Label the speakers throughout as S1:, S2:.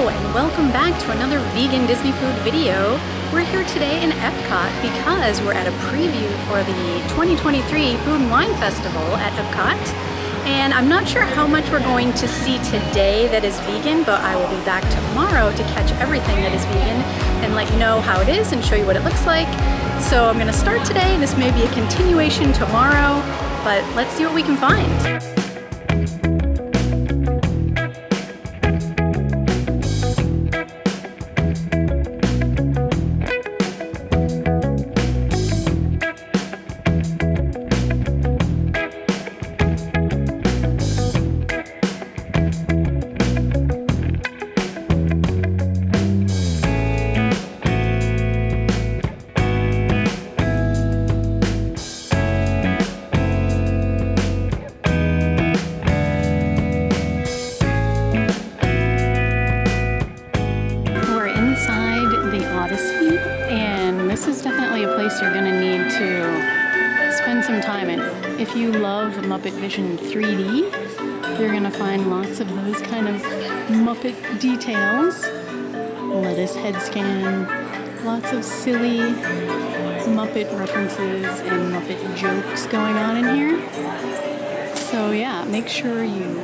S1: Hello and welcome back to another vegan Disney food video. We're here today in EPCOT because we're at a preview for the 2023 Food and Wine Festival at EPCOT. And I'm not sure how much we're going to see today that is vegan, but I will be back tomorrow to catch everything that is vegan and let you know how it is and show you what it looks like. So I'm gonna start today. This may be a continuation tomorrow, but let's see what we can find. Odyssey, and this is definitely a place you're going to need to spend some time in. If you love Muppet Vision 3D, you're going to find lots of those kind of Muppet details. Lettuce head scan, lots of silly Muppet references and Muppet jokes going on in here. So yeah, make sure you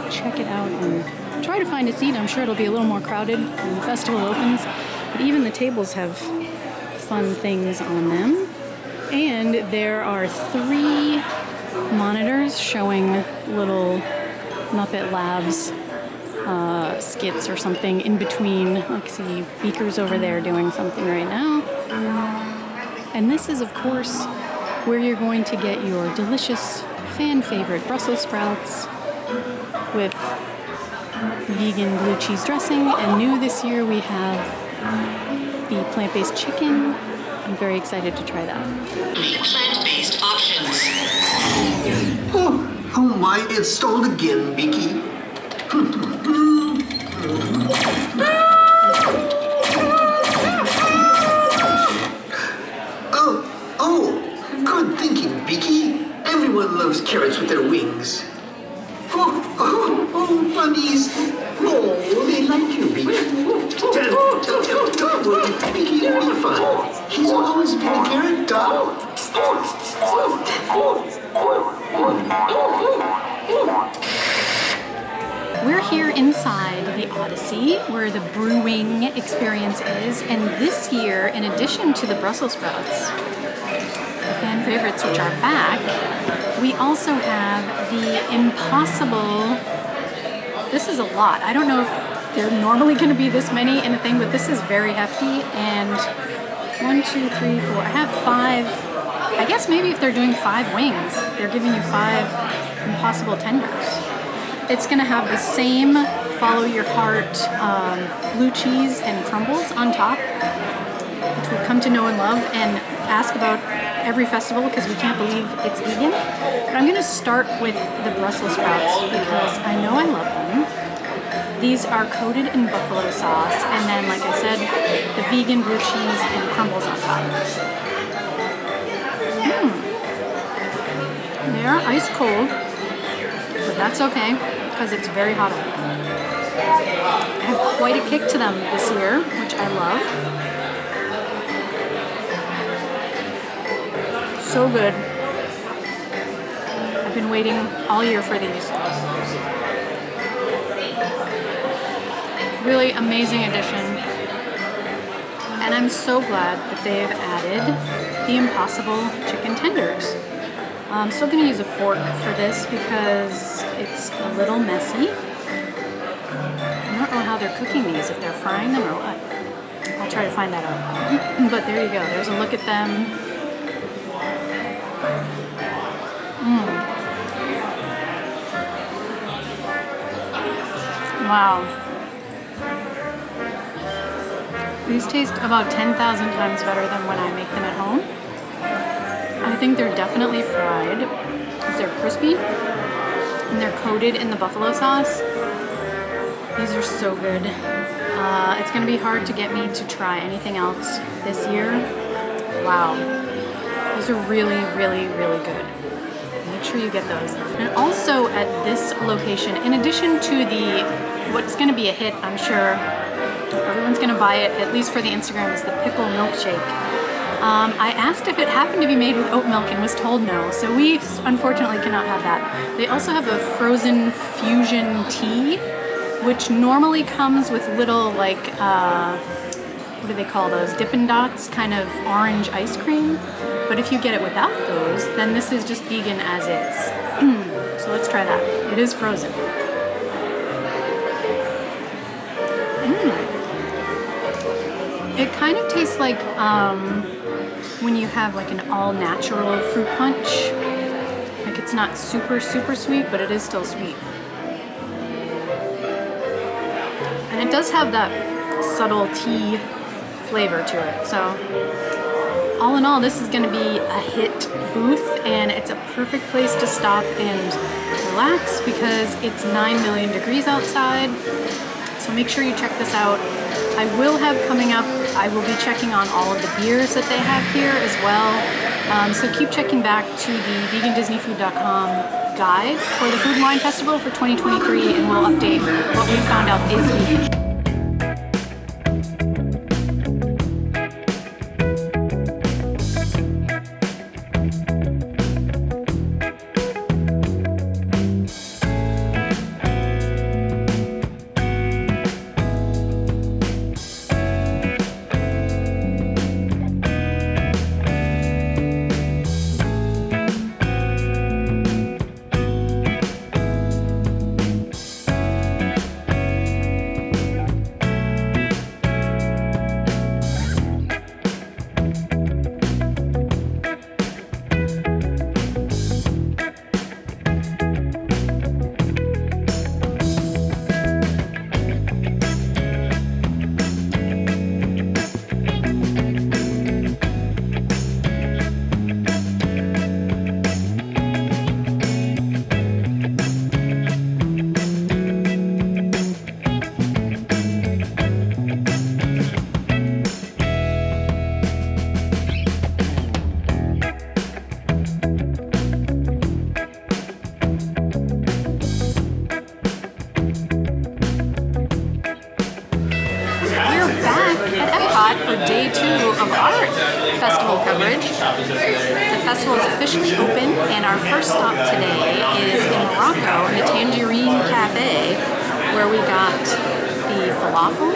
S1: check it out and try to find a seat. I'm sure it'll be a little more crowded when the festival opens. But even the tables have fun things on them. And there are 3 monitors showing little Muppet Labs skits or something in between. Like, see Beaker's over there doing something right now. And this is, of course, where you're going to get your delicious fan favorite Brussels sprouts with vegan blue cheese dressing. And new this year we have the plant-based chicken. I'm very excited to try that.
S2: Plant-based options.
S3: Oh my, it's stalled again, Mickey. Oh, good thinking, Beaky. Everyone loves carrots with their wings. Oh, bunnies. Oh, they like you, Beaky. Tell Beaky to be fun. He's always been a carrot dog.
S1: We're here inside the Odyssey, where the brewing experience is, and this year, in addition to the Brussels sprouts, the fan favorites which are back, we also have the Impossible. This is a lot. I don't know if they're normally going to be this many in a thing, but this is very hefty. And 1, 2, 3, 4. I have 5. I guess maybe if they're doing 5 wings, they're giving you 5 Impossible tenders. It's going to have the same Follow Your Heart blue cheese and crumbles on top, which we've come to know and love and ask about every festival because we can't believe it's vegan. But I'm going to start with the Brussels sprouts because I know I love them. These are coated in buffalo sauce, and then, like I said, the vegan blue cheese and crumbles on top. They are ice cold, but that's okay because it's very hot out. I have quite a kick to them this year, which I love. So good. I've been waiting all year for these. Really amazing addition. And I'm so glad that they've added the Impossible chicken tenders. I'm still going to use a fork for this because it's a little messy. I don't know how they're cooking these, if they're frying them or what. I'll try to find that out. But there you go. There's a look at them. Wow. These taste about 10,000 times better than when I make them at home. I think they're definitely fried because they're crispy and they're coated in the buffalo sauce. These are so good. It's going to be hard to get me to try anything else this year. Wow. These are really, really, really good. sure you get those. And also at this location, in addition to the, what's gonna be a hit, I'm sure everyone's gonna buy it, at least for the Instagram, is the pickle milkshake. I asked if it happened to be made with oat milk and was told no, so we unfortunately cannot have that. They also have a frozen fusion tea, which normally comes with little, like, what do they call those? Dippin' Dots, kind of orange ice cream. But if you get it without those, then this is just vegan as is. So let's try that. It is frozen. It kind of tastes like when you have like an all-natural fruit punch. Like it's not super, super sweet, but it is still sweet. And it does have that subtle tea flavor to it. So all in all, this is gonna be a hit booth, and it's a perfect place to stop and relax because it's 9 million degrees outside. So make sure you check this out. I will have coming up, I will be checking on all of the beers that they have here as well. So keep checking back to the vegandisneyfood.com guide for the Food and Wine Festival for 2023, and we'll update what we found out is vegan. For day 2 of our festival coverage. The festival is officially open, and our first stop today is in Morocco in the Tangerine Cafe, where we got the falafel,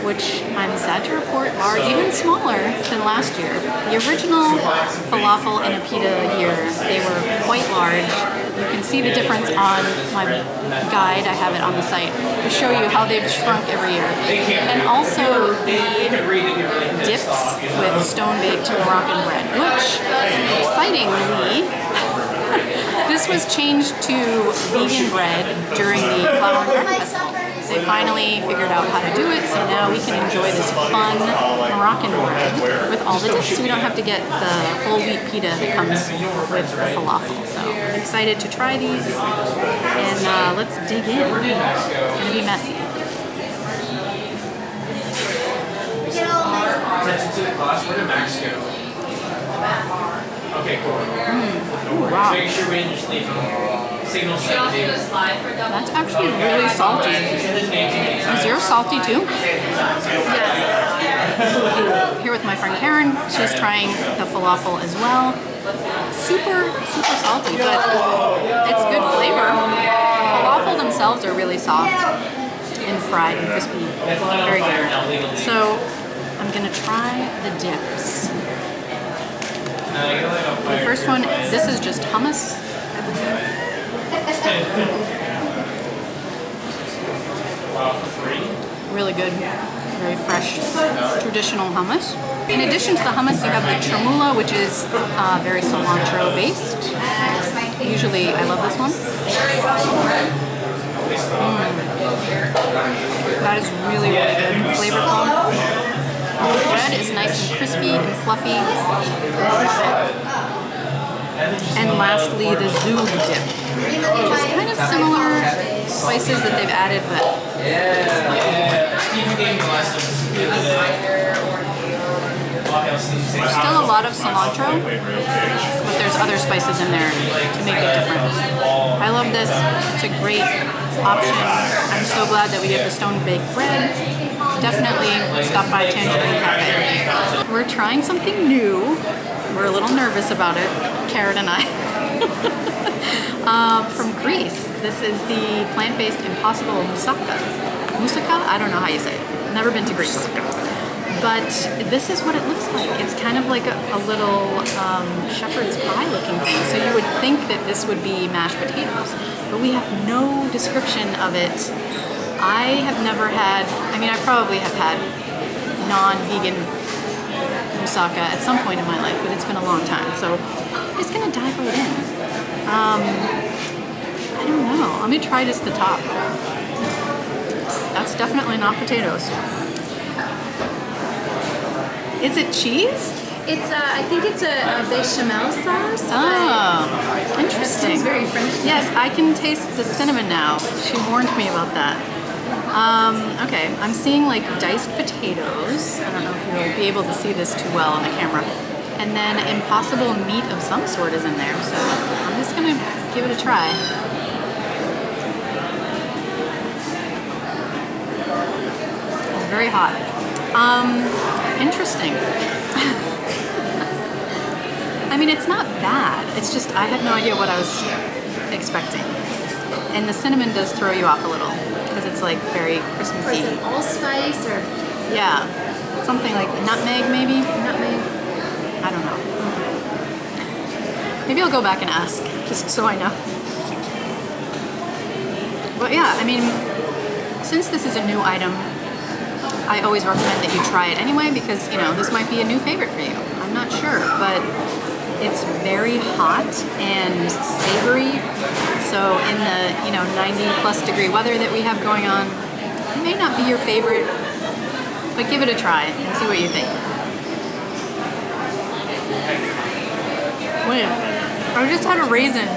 S1: which I'm sad to report are even smaller than last year. The original falafel and a pita year, they were quite large. You can see the difference on my guide. I have it on the site to show you how they've shrunk every year. And also the dips with stone-baked Moroccan bread, which, excitingly, this was changed to vegan bread during the Flower and Garden Festival. They finally figured out how to do it, so now we can enjoy this fun Moroccan bread with all the dips. We don't have to get the whole wheat pita that comes with the falafel. So I'm excited to try these, and let's dig in. It's gonna be messy.
S4: Okay, cool.
S1: Wow.
S4: Make sure we just leave signal strength.
S1: That's actually really salty. Is yours salty too? Yes. Here with my friend Karen, she's trying the falafel as well. Super, super salty, but it's good flavor. The falafel themselves are really soft and fried and crispy. Very good. So I'm gonna try the dips. The first one, this is just hummus, I believe. Really good, very fresh, traditional hummus. In addition to the hummus, you have the chermoula, which is very cilantro based. Usually, I love this one. That is really, really good, flavorful. The bread is nice and crispy and fluffy. And lastly, the zoog dip, which is kind of similar spices that they've added, but still a lot of cilantro, but there's other spices in there to make it different. I love this. It's a great option. I'm so glad that we get the stone baked bread. Definitely stop by Tangerine Cafe. We're trying something new. We're a little nervous about it, Karen and I. From Greece. This is the plant-based impossible moussaka. Moussaka? I don't know how you say it. Never been to Greece. But this is what it looks like. It's kind of like a little shepherd's pie looking thing. So you would think that this would be mashed potatoes, but we have no description of it. I have never had, I mean, I probably have had non-vegan moussaka at some point in my life, but it's been a long time. So I'm just gonna dive right in. I don't know. Let me try just the top. That's definitely not potatoes. Is it cheese?
S5: It's I think it's a bechamel sauce.
S1: Oh, interesting.
S5: It's very French.
S1: Yes, I can taste the cinnamon now. She warned me about that. Okay, I'm seeing like diced potatoes. I don't know if you'll be able to see this too well on the camera. And then impossible meat of some sort is in there. So I'm just gonna give it a try. It's very hot. Interesting. I mean, it's not bad. It's just I had no idea what I was expecting. And the cinnamon does throw you off a little because it's like very Christmassy.
S5: Or is it allspice or
S1: Yeah, something like nutmeg maybe?
S5: nutmeg?
S1: I don't know. Maybe I'll go back and ask just so I know. But yeah, I mean, since this is a new item, I always recommend that you try it anyway because, you know, this might be a new favorite for you. I'm not sure, but it's very hot and savory. So in the, 90+ degree weather that we have going on, it may not be your favorite, but give it a try and see what you think. Wait, I just had a raisin.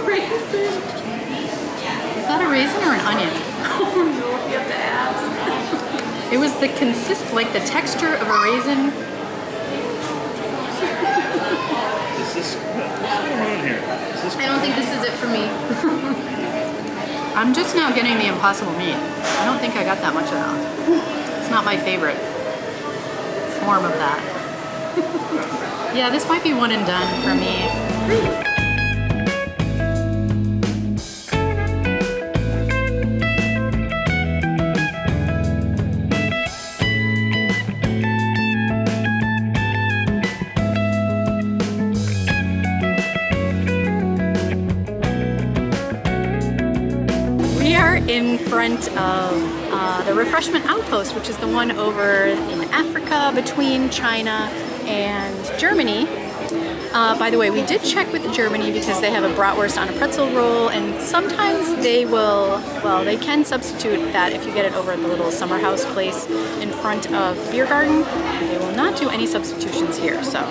S5: Raisin.
S1: Is that a raisin or an onion?
S5: Oh no, you have to ask.
S1: It was the the texture of a raisin.
S6: Is this what's going on here? Is this
S5: I don't think this is it for me.
S1: I'm just now getting the impossible meat. I don't think I got that much of that. It's not my favorite form of that. Yeah, this might be one and done for me. We are in front of the refreshment outpost, which is the one over in Africa between China and Germany. By the way, we did check with Germany because they have a bratwurst on a pretzel roll, and sometimes they they can substitute that if you get it over at the little summer house place in front of the beer garden. They will not do any substitutions here, so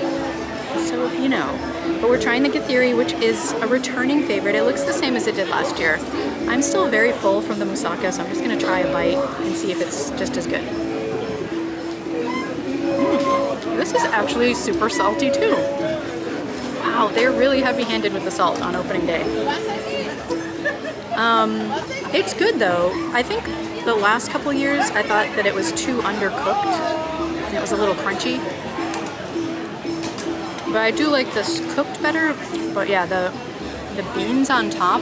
S1: you know. But we're trying the Gathiri, which is a returning favorite. It looks the same as it did last year. I'm still very full from the moussaka, so I'm just gonna try a bite and see if it's just as good. This is actually super salty too. Wow, they're really heavy-handed with the salt on opening day. It's good though. I think the last couple years I thought that it was too undercooked and it was a little crunchy. But I do like this cooked better. But yeah, the beans on top,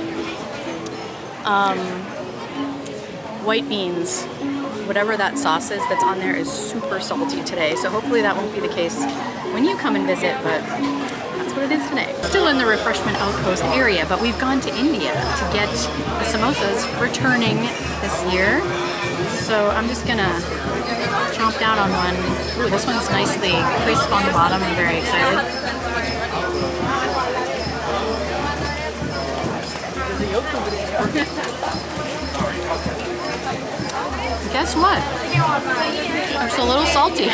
S1: white beans, whatever that sauce is that's on there is super salty today. So hopefully that won't be the case when you come and visit, but that's what it is today. Still in the refreshment outpost area, but we've gone to India to get the samosas returning this year. So I'm just gonna chomp down on one. Ooh, this one's nicely crisp on the bottom. I'm very excited. Guess what? It's a little salty.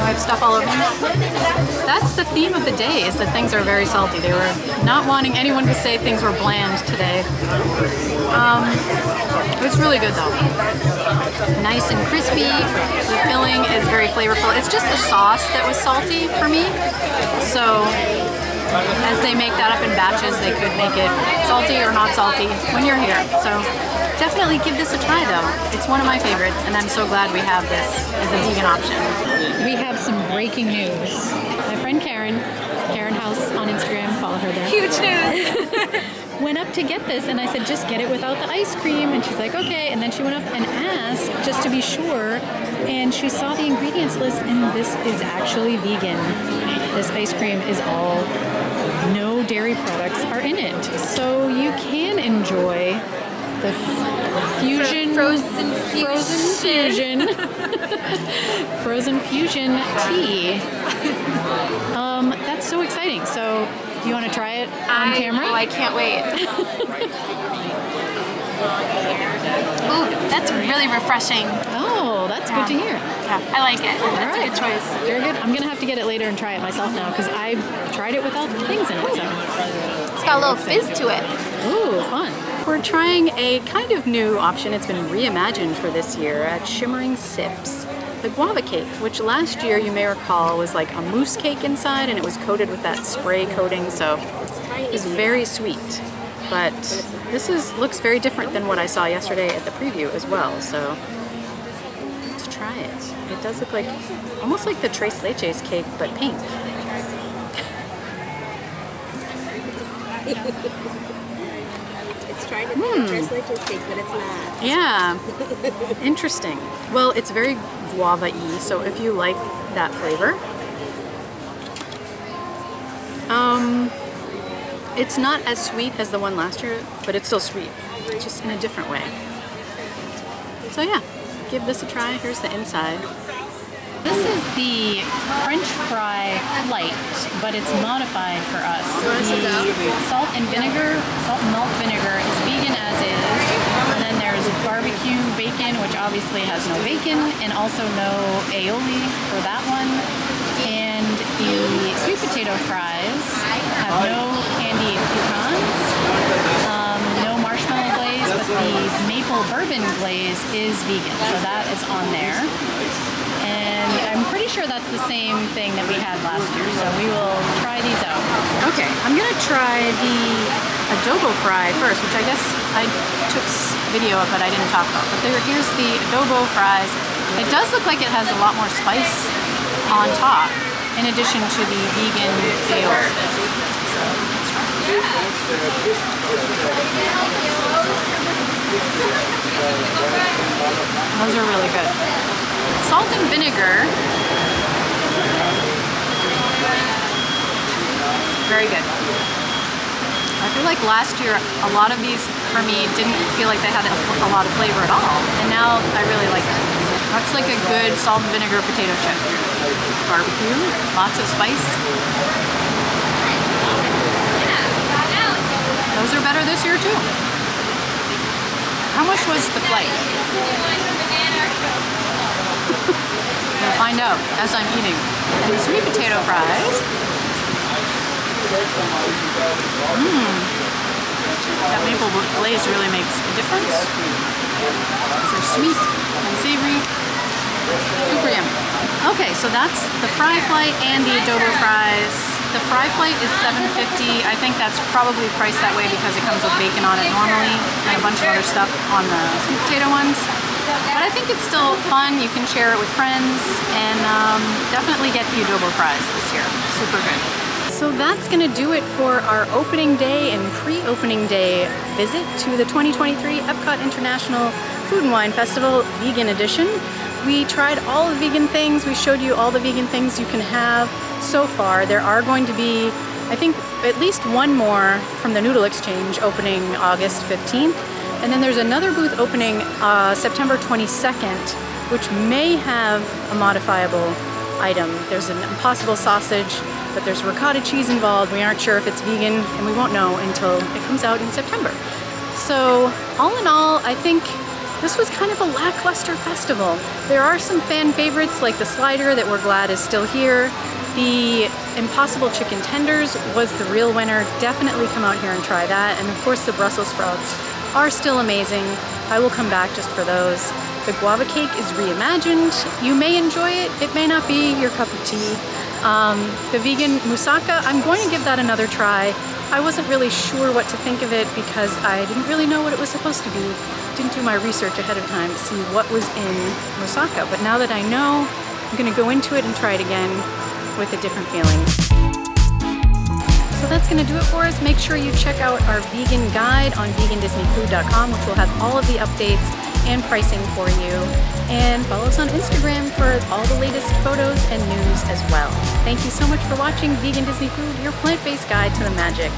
S1: I stuff all over me. That's the theme of the day, is that things are very salty. They were not wanting anyone to say things were bland today. It's really good though. Nice and crispy. The filling is very flavorful. It's just the sauce that was salty for me. So as they make that up in batches, they could make it salty or not salty when you're here. So definitely give this a try though. It's one of my favorites, and I'm so glad we have this as a vegan option. We have some breaking news. My friend Karen House on Instagram, follow her there.
S5: Huge news.
S1: Went up to get this, and I said, just get it without the ice cream. And she's like, okay. And then she went up and asked just to be sure. And she saw the ingredients list, and this is actually vegan. This ice cream is all, no dairy products are in it. So you can enjoy the frozen fusion tea. That's so exciting. So you want to try it on camera?
S5: Oh, I can't wait. Ooh, that's really refreshing.
S1: Oh, that's good to hear.
S5: Yeah, I like it. That's a good choice.
S1: Very good. I'm gonna have to get it later and try it myself now, because I tried it without the things in it. So
S5: It's got a little fizz to it.
S1: ooh, fun. We're trying a kind of new option. It's been reimagined for this year at Shimmering Sips. The guava cake, which last year you may recall was like a mousse cake inside, and it was coated with that spray coating, so it's very sweet. But this looks very different than what I saw yesterday at the preview as well, so let's try it. It does look like almost like the Tres Leches cake, but pink.
S7: It's trying to be a Tres Leches cake, but it's not.
S1: Yeah, interesting. Well, it's very guava-y, so if you like that flavor, it's not as sweet as the one last year, but it's still sweet, just in a different way. So yeah, give this a try. Here's the inside. This is the French fry light, but it's modified for us. The salt and malt vinegar is vegan as is. And then there's barbecue bacon, which obviously has no bacon, and also no aioli for that one. And the sweet potato fries have no candied pecans, no marshmallow glaze, but the maple bourbon glaze is vegan, so that is on there. And I'm pretty sure that's the same thing that we had last year, so we will try these out. Okay, I'm gonna try the adobo fry first, which I guess I took video of, but I didn't talk about. But here's the adobo fries. It does look like it has a lot more spice on top, in addition to the vegan aioli. So let's try. Those are really good. Salt and vinegar, very good. I feel like last year a lot of these for me didn't feel like they had a lot of flavor at all, and now I really like it. That's like a good salt and vinegar potato chip. Barbecue, lots of spice. Those are better this year too. How much was the flight? We'll find out as I'm eating. And the sweet potato fries. That maple glaze really makes a difference. They're sweet and savory. Super yummy. Okay, so that's the fry flight and the adobo fries. The fry flight is $7.50. I think that's probably priced that way because it comes with bacon on it normally and a bunch of other stuff on the sweet potato ones. But I think it's still fun. You can share it with friends, and definitely get the adobo fries this year. Super good. So that's gonna do it for our opening day and pre-opening day visit to the 2023 EPCOT International Food and Wine Festival Vegan Edition. We tried all the vegan things. We showed you all the vegan things you can have so far. There are going to be, I think, at least one more from the Noodle Exchange opening August 15th. And then there's another booth opening September 22nd, which may have a modifiable item. There's an Impossible sausage, but there's ricotta cheese involved. We aren't sure if it's vegan, and we won't know until it comes out in September. So all in all, I think this was kind of a lackluster festival. There are some fan favorites like the slider that we're glad is still here. The Impossible Chicken Tenders was the real winner. Definitely come out here and try that. And of course the Brussels sprouts are still amazing. I will come back just for those. The guava cake is reimagined. You may enjoy it. It may not be your cup of tea. The vegan moussaka, I'm going to give that another try. I wasn't really sure what to think of it because I didn't really know what it was supposed to be. Didn't do my research ahead of time to see what was in moussaka. But now that I know, I'm gonna go into it and try it again with a different feeling. So that's gonna do it for us. Make sure you check out our vegan guide on vegandisneyfood.com, which will have all of the updates and pricing for you. And follow us on Instagram for all the latest photos and news as well. Thank you so much for watching Vegan Disney Food, your plant-based guide to the magic.